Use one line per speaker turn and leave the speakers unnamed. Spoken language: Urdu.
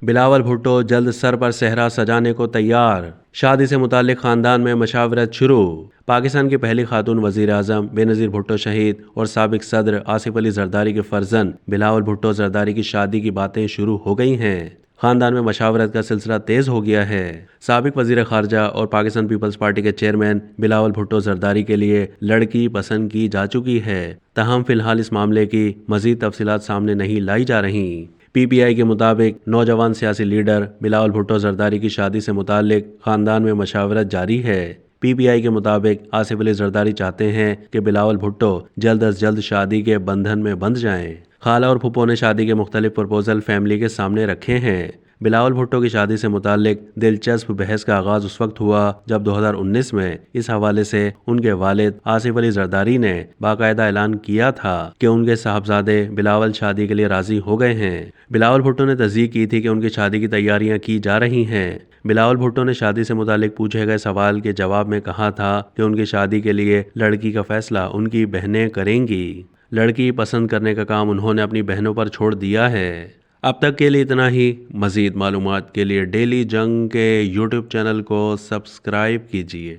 بلاول بھٹو جلد سر پر صحرا سجانے کو تیار، شادی سے متعلق خاندان میں مشاورت شروع۔ پاکستان کی پہلی خاتون وزیر اعظم بے نظیر بھٹو شہید اور سابق صدر آصف علی زرداری کے فرزند بلاول بھٹو زرداری کی شادی کی باتیں شروع ہو گئی ہیں۔ خاندان میں مشاورت کا سلسلہ تیز ہو گیا ہے۔ سابق وزیر خارجہ اور پاکستان پیپلز پارٹی کے چیئرمین بلاول بھٹو زرداری کے لیے لڑکی پسند کی جا چکی ہے، تاہم فی الحال اس معاملے کی مزید تفصیلات سامنے نہیں لائی جا رہی۔ پی ٹی آئی کے مطابق نوجوان سیاسی لیڈر بلاول بھٹو زرداری کی شادی سے متعلق خاندان میں مشاورت جاری ہے۔ پی ٹی آئی کے مطابق آصف علی زرداری چاہتے ہیں کہ بلاول بھٹو جلد از جلد شادی کے بندھن میں بندھ جائیں۔ خالہ اور پھپھو نے شادی کے مختلف پرپوزل فیملی کے سامنے رکھے ہیں۔ بلاول بھٹو کی شادی سے متعلق دلچسپ بحث کا آغاز اس وقت ہوا جب 2019 میں اس حوالے سے ان کے والد آصف علی زرداری نے باقاعدہ اعلان کیا تھا کہ ان کے صاحبزادے بلاول شادی کے لیے راضی ہو گئے ہیں۔ بلاول بھٹو نے تصدیق کی تھی کہ ان کی شادی کی تیاریاں کی جا رہی ہیں۔ بلاول بھٹو نے شادی سے متعلق پوچھے گئے سوال کے جواب میں کہا تھا کہ ان کی شادی کے لیے لڑکی کا فیصلہ ان کی بہنیں کریں گی۔ لڑکی پسند کرنے کا کام انہوں نے اپنی بہنوں پر چھوڑ دیا ہے۔ اب تک کے لیے اتنا ہی۔ مزید معلومات کے لیے ڈیلی جنگ کے یوٹیوب چینل کو سبسکرائب کیجیے۔